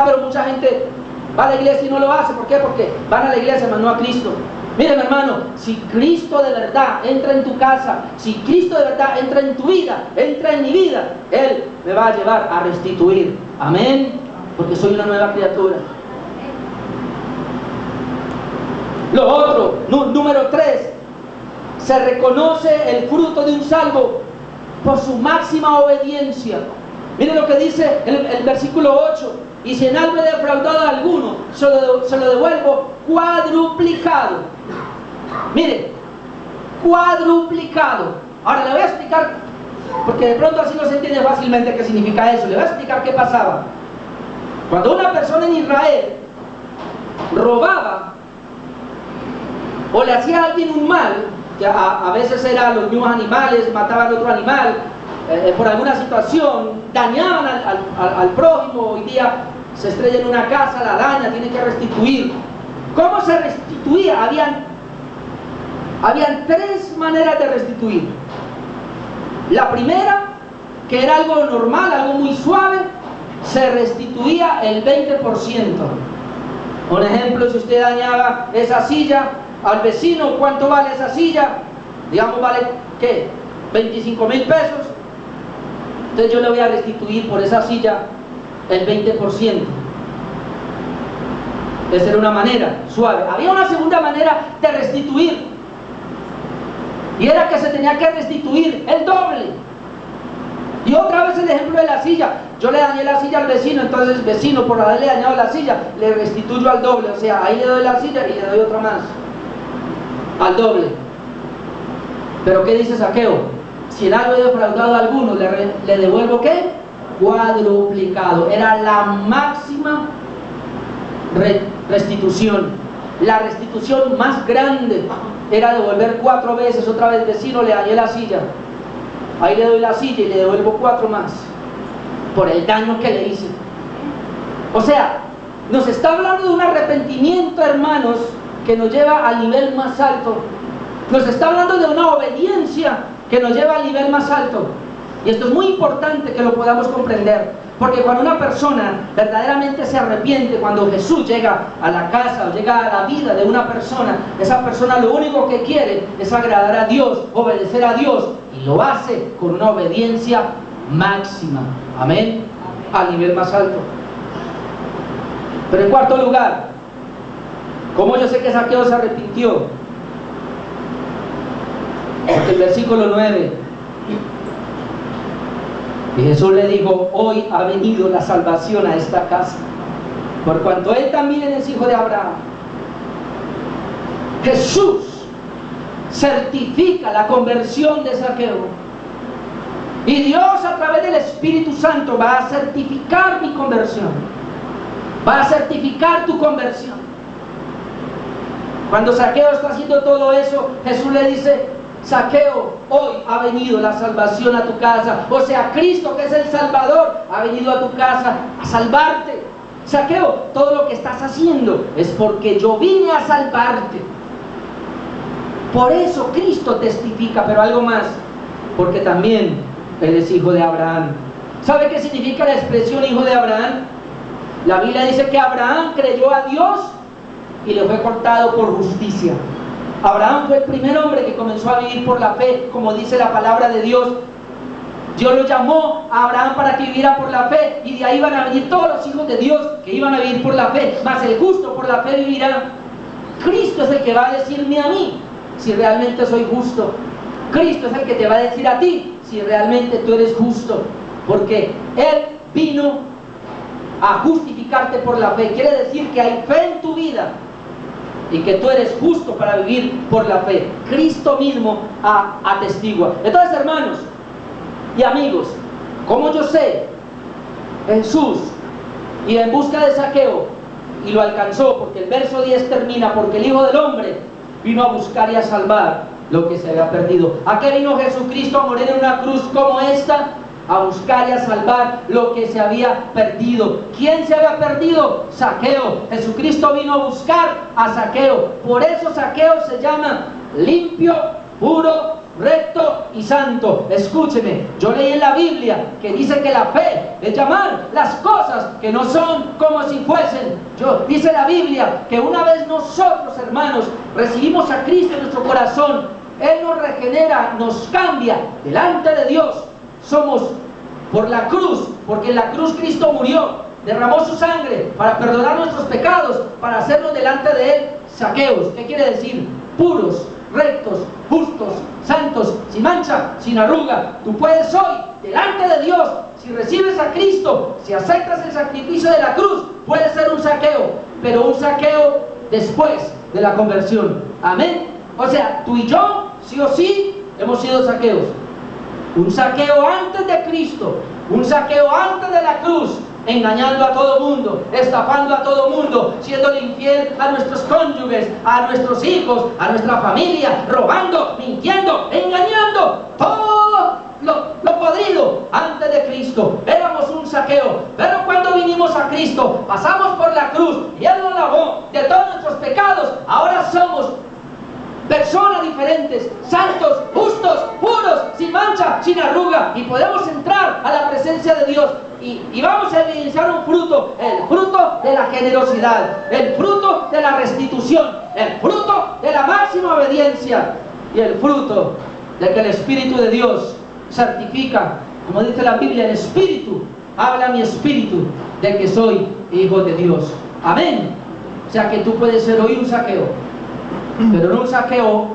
Pero mucha gente va a la iglesia y no lo hace. ¿Por qué? Porque van a la iglesia, mas no a Cristo. Miren, hermano, si Cristo de verdad entra en tu casa, si Cristo de verdad entra en tu vida, entra en mi vida, Él me va a llevar a restituir. Amén. Porque soy una nueva criatura. Lo otro, número 3, se reconoce el fruto de un salvo por su máxima obediencia. Miren lo que dice el versículo 8. Y si en algo he defraudado a alguno, se lo devuelvo cuadruplicado. Mire, cuadruplicado. Ahora le voy a explicar, porque de pronto así no se entiende fácilmente qué significa eso. Le voy a explicar qué pasaba. Cuando una persona en Israel robaba o le hacía a alguien un mal, que a veces eran los mismos animales, mataban a otro animal, por alguna situación, dañaban al prójimo. Hoy día se estrella en una casa, la daña, tiene que restituir. ¿Cómo se restituía? Habían tres maneras de restituir. La primera, que era algo normal, algo muy suave, se restituía el 20%. Por ejemplo, si usted dañaba esa silla al vecino, ¿cuánto vale esa silla? Digamos, vale, ¿qué? 25.000 pesos. Entonces yo le voy a restituir por esa silla el 20%. Esa era una manera suave. Había una segunda manera de restituir, y era que se tenía que restituir el doble. Y otra vez el ejemplo de la silla. Yo le dañé la silla al vecino, entonces vecino, por haberle dañado la silla, le restituyo al doble. O sea, ahí le doy la silla y le doy otra más, al doble. Pero ¿qué dice Zaqueo? Si en algo he defraudado a alguno, le devuelvo ¿qué? Cuadruplicado. Era la máxima restitución. La restitución más grande era devolver 4 veces. Otra vez, vecino, le dañé la silla, ahí le doy la silla y le devuelvo 4 más por el daño que le hice. O sea, nos está hablando de un arrepentimiento, hermanos, que nos lleva al nivel más alto. Nos está hablando de una obediencia que nos lleva al nivel más alto. Y esto es muy importante que lo podamos comprender, porque cuando una persona verdaderamente se arrepiente, cuando Jesús llega a la casa o llega a la vida de una persona, esa persona lo único que quiere es agradar a Dios, obedecer a Dios, y lo hace con una obediencia máxima. Amén. Al nivel más alto. Pero en cuarto lugar, ¿cómo yo sé que Zaqueo se arrepintió? Porque el versículo 9, y Jesús le dijo: hoy ha venido la salvación a esta casa, por cuanto él también es hijo de Abraham. Jesús certifica la conversión de Zaqueo, y Dios a través del Espíritu Santo va a certificar mi conversión, va a certificar tu conversión. Cuando Zaqueo está haciendo todo eso, Jesús le dice: Zaqueo, hoy ha venido la salvación a tu casa. O sea, Cristo, que es el Salvador, ha venido a tu casa a salvarte. Zaqueo, todo lo que estás haciendo es porque yo vine a salvarte. Por eso Cristo testifica, pero algo más, porque también él es hijo de Abraham. ¿Sabe qué significa la expresión hijo de Abraham? La Biblia dice que Abraham creyó a Dios y le fue contado por justicia. Abraham fue el primer hombre que comenzó a vivir por la fe, como dice la palabra de Dios. Dios lo llamó a Abraham para que viviera por la fe, y de ahí van a venir todos los hijos de Dios que iban a vivir por la fe, mas el justo por la fe vivirá. Cristo es el que va a decirme a mí si realmente soy justo. Cristo es el que te va a decir a ti si realmente tú eres justo, porque Él vino a justificarte por la fe. Quiere decir que hay fe en tu vida y que tú eres justo para vivir por la fe. Cristo mismo atestigua. Entonces, hermanos y amigos, como yo sé, Jesús iba en busca de Zaqueo y lo alcanzó, porque el verso 10 termina: porque el Hijo del Hombre vino a buscar y a salvar lo que se había perdido. ¿A qué vino Jesucristo a morir en una cruz como esta? A buscar y a salvar lo que se había perdido. ¿Quién se había perdido? Zaqueo. Jesucristo vino a buscar a Zaqueo. Por eso Zaqueo se llama limpio, puro, recto y santo. Escúcheme, yo leí en la Biblia que dice que la fe es llamar las cosas que no son como si fuesen. Dice la Biblia que una vez nosotros, hermanos, recibimos a Cristo en nuestro corazón, Él nos regenera, nos cambia delante de Dios. Somos por la cruz, porque en la cruz Cristo murió, derramó su sangre para perdonar nuestros pecados, para hacernos delante de Él Zaqueos. ¿Qué quiere decir? Puros, rectos, justos, santos, sin mancha, sin arruga. Tú puedes hoy delante de Dios si recibes a Cristo, si aceptas el sacrificio de la cruz, puedes ser un Zaqueo, pero un Zaqueo después de la conversión. Amén. O sea, tú y yo, sí o sí, hemos sido Zaqueos. Un Zaqueo antes de Cristo, un Zaqueo antes de la cruz, engañando a todo mundo, estafando a todo mundo, siéndole infiel a nuestros cónyuges, a nuestros hijos, a nuestra familia, robando, mintiendo, engañando, todo lo podrido antes de Cristo. Éramos un Zaqueo, pero cuando vinimos a Cristo, pasamos por la cruz y Él nos lavó de todos nuestros pecados. Ahora somos personas diferentes, santos, justos, puros, sin mancha, sin arruga, y podemos entrar a la presencia de Dios y vamos a evidenciar un fruto, el fruto de la generosidad, el fruto de la restitución, el fruto de la máxima obediencia y el fruto de que el Espíritu de Dios certifica, como dice la Biblia, el Espíritu habla a mi espíritu de que soy hijo de Dios. Amén. O sea que tú puedes ser hoy un Zaqueo, pero no un Zaqueo.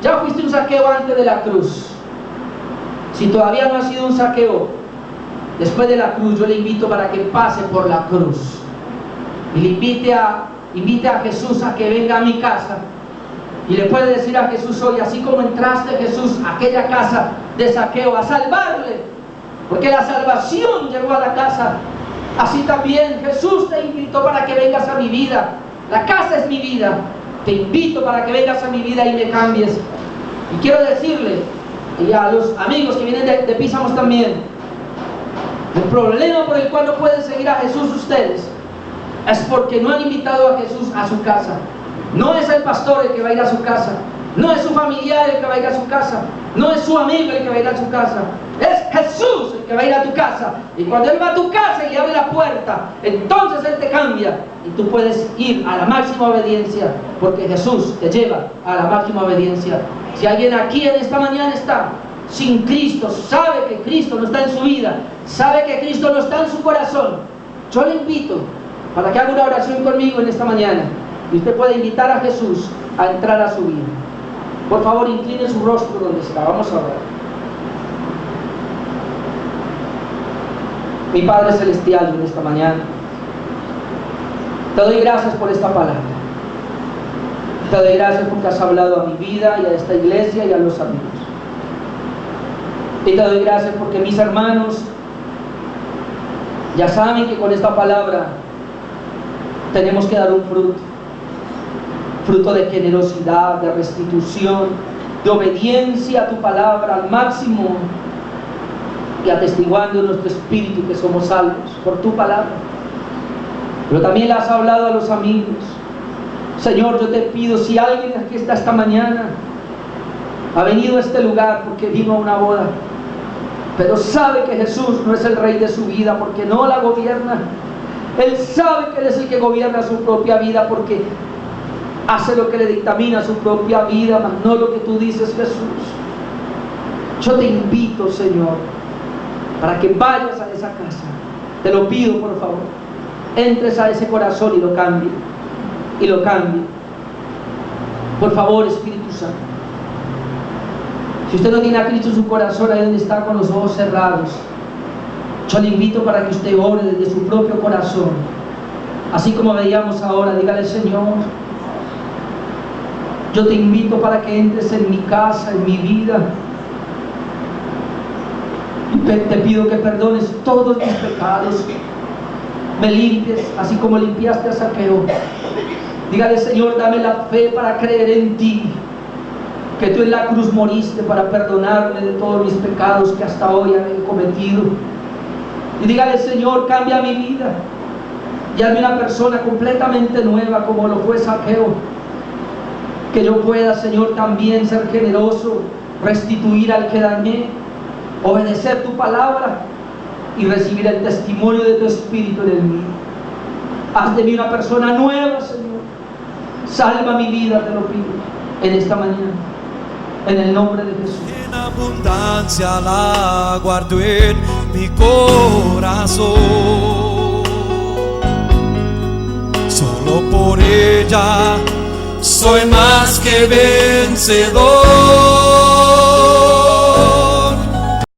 Ya fuiste un Zaqueo antes de la cruz. Si todavía no has sido un Zaqueo después de la cruz, yo le invito para que pase por la cruz y le invite a Jesús a que venga a mi casa, y le puede decir a Jesús hoy, así como entraste, Jesús, a aquella casa de Zaqueo, a salvarle, porque la salvación llegó a la casa. Así también Jesús te invitó para que vengas a mi vida. La casa es mi vida. Te invito para que vengas a mi vida y me cambies. Y quiero decirle, y a los amigos que vienen de Písamos también, el problema por el cual no pueden seguir a Jesús ustedes es porque no han invitado a Jesús a su casa. No es el pastor el que va a ir a su casa, no es su familiar el que va a ir a su casa, no es su amigo el que va a ir a su casa, es Jesús el que va a ir a tu casa. Y cuando Él va a tu casa y abre la puerta, entonces Él te cambia y tú puedes ir a la máxima obediencia, porque Jesús te lleva a la máxima obediencia. Si alguien aquí en esta mañana está sin Cristo, sabe que Cristo no está en su vida, sabe que Cristo no está en su corazón, yo le invito para que haga una oración conmigo en esta mañana, y usted puede invitar a Jesús a entrar a su vida. Por favor, incline su rostro donde está. Vamos a orar. Mi Padre Celestial, en esta mañana te doy gracias por esta palabra. Te doy gracias porque has hablado a mi vida y a esta iglesia y a los amigos. Y te doy gracias porque mis hermanos ya saben que con esta palabra tenemos que dar un fruto de generosidad, de restitución, de obediencia a tu palabra al máximo, y atestiguando en nuestro espíritu que somos salvos por tu palabra. Pero también le has hablado a los amigos. Señor, yo te pido, si alguien aquí está esta mañana, ha venido a este lugar porque vino a una boda, pero sabe que Jesús no es el rey de su vida porque no la gobierna. Él sabe que Él es el que gobierna su propia vida porque hace lo que le dictamina su propia vida, mas no lo que tú dices, Jesús. Yo te invito, Señor, para que vayas a esa casa. Te lo pido, por favor. Entres a ese corazón y lo cambie. Y lo cambie. Por favor, Espíritu Santo. Si usted no tiene a Cristo en su corazón, ahí donde está con los ojos cerrados, yo le invito para que usted ore desde su propio corazón. Así como veíamos ahora, dígale: Señor, yo te invito para que entres en mi casa, en mi vida. Y te pido que perdones todos mis pecados, me limpies, así como limpiaste a Zaqueo. Dígale: Señor, dame la fe para creer en ti, que tú en la cruz moriste para perdonarme de todos mis pecados que hasta hoy he cometido. Y dígale: Señor, cambia mi vida y hazme una persona completamente nueva como lo fue Zaqueo. Que yo pueda, Señor, también ser generoso, restituir al que dañé, obedecer tu palabra y recibir el testimonio de tu Espíritu en el mío. Haz de mí una persona nueva, Señor. Salva mi vida, te lo pido, en esta mañana, en el nombre de Jesús. En abundancia la guardo en mi corazón, solo por ella soy más que vencedor.